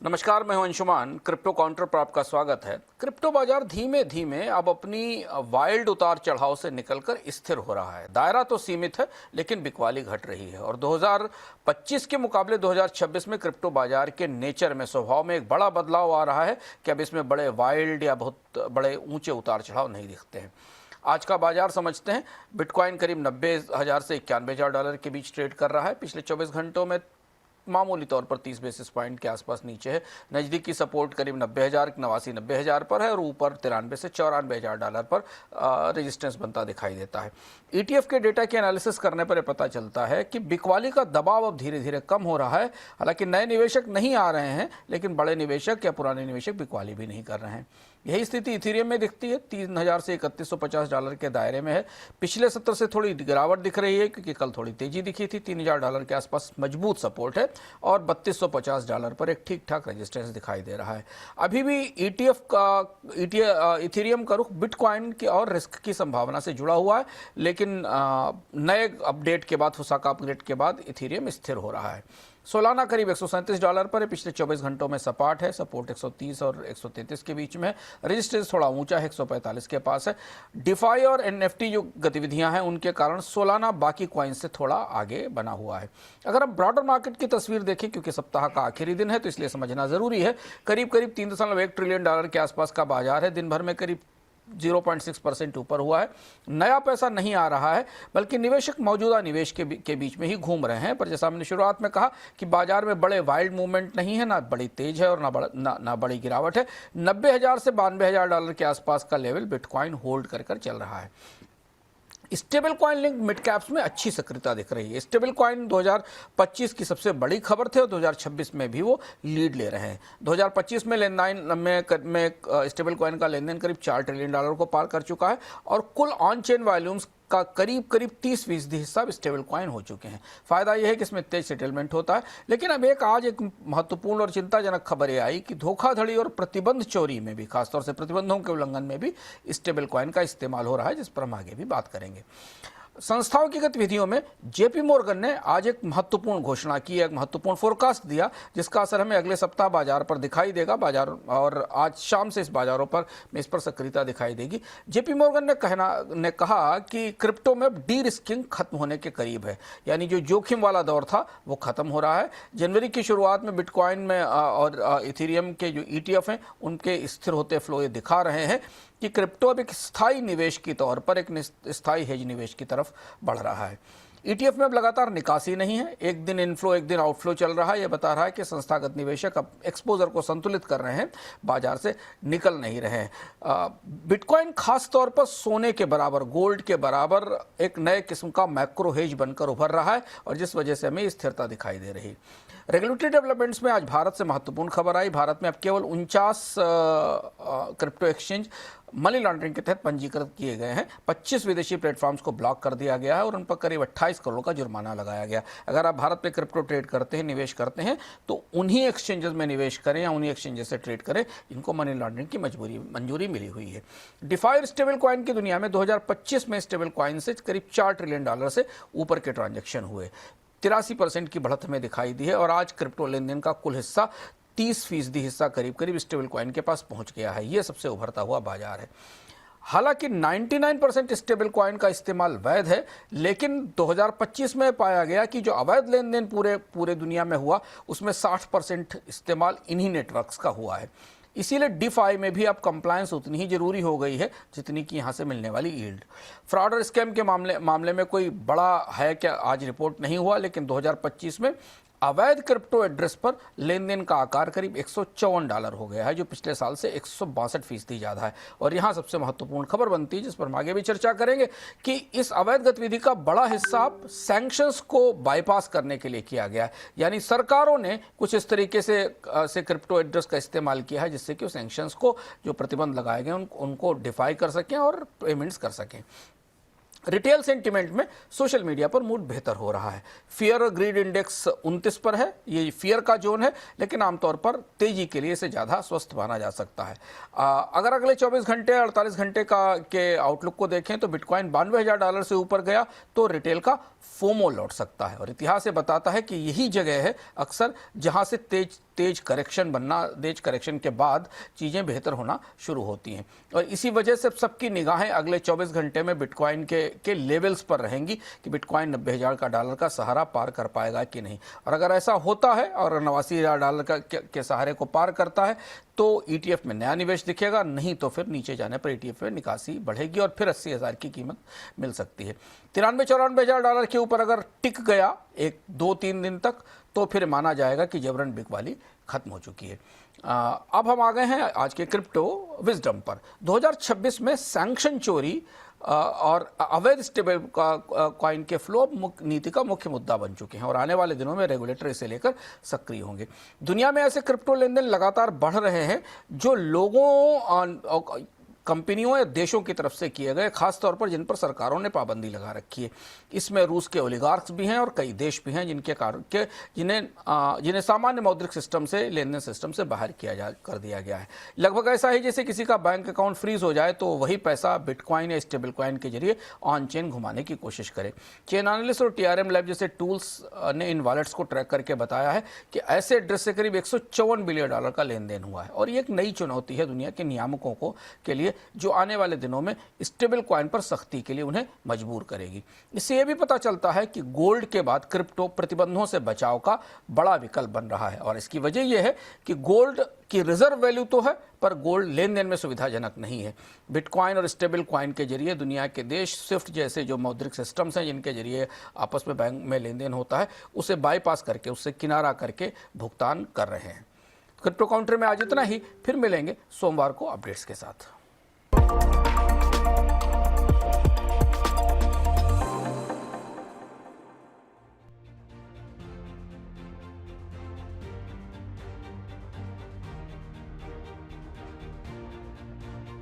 नमस्कार, मैं हूं अंशुमान। क्रिप्टो काउंटर पर आपका स्वागत है। क्रिप्टो बाजार धीमे धीमे अब अपनी वाइल्ड उतार चढ़ाव से निकलकर स्थिर हो रहा है। दायरा तो सीमित है, लेकिन बिकवाली घट रही है और 2025 के मुकाबले 2026 में क्रिप्टो बाजार के नेचर में, स्वभाव में एक बड़ा बदलाव आ रहा है कि अब इसमें बड़े वाइल्ड या बहुत बड़े ऊंचे उतार चढ़ाव नहीं दिखते हैं। आज का बाजार समझते हैं। बिटकॉइन करीब 90,000 से 91,000 डॉलर के बीच ट्रेड कर रहा है। पिछले 24 घंटों में मामूली तौर पर 30 बेसिस पॉइंट के आसपास नीचे है। नज़दीकी सपोर्ट करीब 90,000, 89-90,000 पर है और ऊपर 93 से 94,000 डॉलर पर रेजिस्टेंस बनता दिखाई देता है। ETF के डेटा की एनालिसिस करने पर पता चलता है कि बिकवाली का दबाव अब धीरे धीरे कम हो रहा है। हालांकि नए निवेशक नहीं आ रहे हैं, लेकिन बड़े निवेशक या पुराने निवेशक बिकवाली भी नहीं कर रहे हैं। यही स्थिति इथेरियम में दिखती है। 3,000 से 3150 डॉलर के दायरे में है। पिछले सत्र से थोड़ी गिरावट दिख रही है, क्योंकि कल थोड़ी तेजी दिखी थी। 3,000 डॉलर के आसपास मजबूत सपोर्ट है और 3250 डॉलर पर एक ठीक ठाक रेजिस्टेंस दिखाई दे रहा है। अभी भी इथेरियम का रुख बिटकॉइन की और रिस्क की संभावना से जुड़ा हुआ है, लेकिन नए अपडेट के बाद, फुसाका अपडेट के बाद इथेरियम स्थिर हो रहा है। सोलाना करीब 137 डॉलर पर है। पिछले 24 घंटों में सपाट है। सपोर्ट 130 और 133 के बीच में है। रेजिस्टेंस थोड़ा ऊंचा है, 145 के पास है। डिफाई और NFT जो गतिविधियां हैं, उनके कारण सोलाना बाकी कॉइन से थोड़ा आगे बना हुआ है। अगर हम ब्रॉडर मार्केट की तस्वीर देखें, क्योंकि सप्ताह का आखिरी दिन है तो इसलिए समझना जरूरी है, करीब 3.1 ट्रिलियन डॉलर के आसपास का बाजार है। दिन भर में करीब 0.6% ऊपर हुआ है। नया पैसा नहीं आ रहा है, बल्कि निवेशक मौजूदा निवेश के बीच में ही घूम रहे हैं। पर जैसा हमने शुरुआत में कहा कि बाजार में बड़े वाइल्ड मूवमेंट नहीं है, ना बड़ी तेज है और ना बड़ी गिरावट है। 90,000 से 92,000 डॉलर के आसपास का लेवल बिटकॉइन होल्ड कर चल रहा है। Stable coin link mid caps में अच्छी सक्रियता दिख रही है। स्टेबल कॉइन 2025 की सबसे बड़ी खबर थे और 2026 में भी वो लीड ले रहे हैं। 2025 में लेनदेन में स्टेबल कॉइन का लेनदेन करीब 4 ट्रिलियन डॉलर को पार कर चुका है और कुल ऑन चेन वॉल्यूम्स का करीब 30% हिस्सा स्टेबल कॉइन हो चुके हैं। फायदा यह है कि इसमें तेज सेटलमेंट होता है। लेकिन अब आज एक महत्वपूर्ण और चिंताजनक खबर यह आई कि धोखाधड़ी और प्रतिबंध चोरी में भी, खासतौर से प्रतिबंधों के उल्लंघन में भी स्टेबल कॉइन का इस्तेमाल हो रहा है, जिस पर हम आगे भी बात करेंगे। संस्थाओं की गतिविधियों में JP मॉर्गन ने आज एक महत्वपूर्ण घोषणा की, एक महत्वपूर्ण फोरकास्ट दिया, जिसका असर हमें अगले सप्ताह बाजार पर दिखाई देगा। बाजार और आज शाम से इस बाजारों पर इस पर सक्रियता दिखाई देगी। JP मॉर्गन ने कहा कि क्रिप्टो में डी रिस्किंग खत्म होने के करीब है, यानी जो जोखिम वाला दौर था वो खत्म हो रहा है। जनवरी की शुरुआत में बिटकॉइन में और इथेरियम के जो ETF हैं, उनके स्थिर होते फ्लो ये दिखा रहे हैं कि क्रिप्टो अब एक स्थायी निवेश के तौर पर एक स्थायी हेज निवेश की तरफ बढ़ रहा है। ETF में अब लगातार निकासी नहीं है। एक दिन इनफ्लो, एक दिन आउटफ्लो चल रहा है। यह बता रहा है कि संस्थागत निवेशक अब एक्सपोजर को संतुलित कर रहे हैं, बाजार से निकल नहीं रहे हैं। बिटकॉइन खास तौर पर सोने के बराबर, गोल्ड के बराबर एक नए किस्म का मैक्रो हेज बनकर उभर रहा है और जिस वजह से हमें स्थिरता दिखाई दे रही। रेगुलेटरी डेवलपमेंट्स में आज भारत से महत्वपूर्ण खबर आई। भारत में अब केवल 49 क्रिप्टो एक्सचेंज मनी लॉन्ड्रिंग के तहत पंजीकृत किए गए हैं। 25 विदेशी प्लेटफॉर्म्स को ब्लॉक कर दिया गया है और उन पर करीब 28 करोड़ का जुर्माना लगाया गया। अगर आप भारत में क्रिप्टो ट्रेड करते हैं, निवेश करते हैं, तो उन्हीं एक्सचेंजेस में निवेश करें या उन्हीं एक्सचेंजेस से ट्रेड करें, इनको मनी लॉन्ड्रिंग की मंजूरी मिली हुई है। डिफाई और स्टेबल कॉइन की दुनिया में 2025 में स्टेबल कॉइन से करीब 4 ट्रिलियन डॉलर से ऊपर के ट्रांजेक्शन हुए। 83% की बढ़त हमें दिखाई दी है और आज क्रिप्टो लेनदेन का कुल हिस्सा 30% हिस्सा करीब स्टेबल कॉइन के पास पहुंच गया है। यह सबसे उभरता हुआ बाजार है। हालांकि 99% स्टेबल कॉइन का इस्तेमाल वैध है, लेकिन 2025 में पाया गया कि जो अवैध लेनदेन पूरे दुनिया में हुआ, उसमें 60% इस्तेमाल इन्हीं नेटवर्क्स का हुआ है। इसीलिए डिफाई में भी अब कंप्लायंस उतनी ही जरूरी हो गई है जितनी कि यहाँ से मिलने वाली यील्ड। फ्रॉड और स्कैम के मामले में कोई बड़ा है क्या, आज रिपोर्ट नहीं हुआ, लेकिन 2025 में अवैध क्रिप्टो एड्रेस पर लेनदेन का आकार करीब 154 डॉलर हो गया है, जो पिछले साल से 162% ज़्यादा है। और यहाँ सबसे महत्वपूर्ण खबर बनती है, जिस पर हम आगे भी चर्चा करेंगे, कि इस अवैध गतिविधि का बड़ा हिस्सा सैंक्शंस को बाईपास करने के लिए किया गया है। यानी सरकारों ने कुछ इस तरीके से क्रिप्टो एड्रेस का इस्तेमाल किया है, जिससे कि सैंक्शंस को, जो प्रतिबंध लगाए गए उनको डिफाई कर सकें और पेमेंट्स कर सकें। रिटेल सेंटिमेंट में सोशल मीडिया पर मूड बेहतर हो रहा है। फियर और ग्रीड इंडेक्स 29 पर है। ये फियर का जोन है, लेकिन आमतौर पर तेजी के लिए इसे ज़्यादा स्वस्थ माना जा सकता है। अगर अगले 24 घंटे 48 घंटे के आउटलुक को देखें तो बिटकॉइन 92,000 डॉलर से ऊपर गया तो रिटेल का फोमो लौट सकता है। और इतिहास ये बताता है कि यही जगह है अक्सर जहां से तेज करेक्शन के बाद चीज़ें बेहतर होना शुरू होती हैं। और इसी वजह से सबकी निगाहें अगले 24 घंटे में बिटकॉइन के लेवल्स पर रहेंगी कि बिटकॉइन 90,000 का डॉलर का सहारा पार कर पाएगा कि नहीं। और अगर ऐसा होता है और 89,000 डॉलर के सहारे को पार करता है तो ETF में नया निवेश दिखेगा, नहीं तो फिर नीचे जाने पर ETF में निकासी बढ़ेगी और फिर 80,000 की कीमत मिल सकती है। 93-94,000 डॉलर के ऊपर अगर टिक गया 1-2-3 दिन तक तो फिर माना जाएगा कि जबरन बिकवाली खत्म हो चुकी है। अब हम आ गए हैं आज के क्रिप्टो विजडम पर। 2026 में सैंक्शन चोरी और अवैध स्टेबल कॉइन के फ्लो नीति का मुख्य मुद्दा बन चुके हैं और आने वाले दिनों में रेगुलेटर इसे लेकर सक्रिय होंगे। दुनिया में ऐसे क्रिप्टो लेन देन लगातार बढ़ रहे हैं जो लोगों, कंपनियों या देशों की तरफ से किए गए, खासतौर पर जिन पर सरकारों ने पाबंदी लगा रखी है। इसमें रूस के ओलिगार्क्स भी हैं और कई देश भी हैं जिन्हें सामान्य मौद्रिक सिस्टम से, लेन देन सिस्टम से बाहर कर दिया गया है। लगभग ऐसा ही जैसे किसी का बैंक अकाउंट फ्रीज हो जाए तो वही पैसा बिटकॉइन या स्टेबल कॉइन के जरिए ऑन चेन घुमाने की कोशिश करे। चेन एनालिस्ट और TRM लैब जैसे टूल्स ने इन वॉलेट्स को ट्रैक करके बताया है कि ऐसे एड्रेस से करीब 154 बिलियन डॉलर का लेन देन हुआ है। और ये एक नई चुनौती है दुनिया के नियामकों के लिए, जो आने वाले दिनों में स्टेबल कॉइन पर सख्ती के लिए उन्हें मजबूर करेगी। इससे यह भी पता चलता है कि गोल्ड के बाद क्रिप्टो प्रतिबंधों से बचाव का बड़ा विकल्प बन रहा है। और इसकी वजह यह है कि गोल्ड की रिजर्व वैल्यू तो है पर गोल्ड लेन देन में सुविधाजनक नहीं है। बिटकॉइन और स्टेबल कॉइन के जरिए दुनिया के देश स्विफ्ट जैसे जो मौद्रिक सिस्टम्स हैं जिनके जरिए आपस में बैंक में लेन देन होता है उसे बाईपास करके, उससे किनारा करके भुगतान कर रहे हैं। क्रिप्टो काउंटर में आज इतना ही, फिर मिलेंगे सोमवार को अपडेट्स के साथ।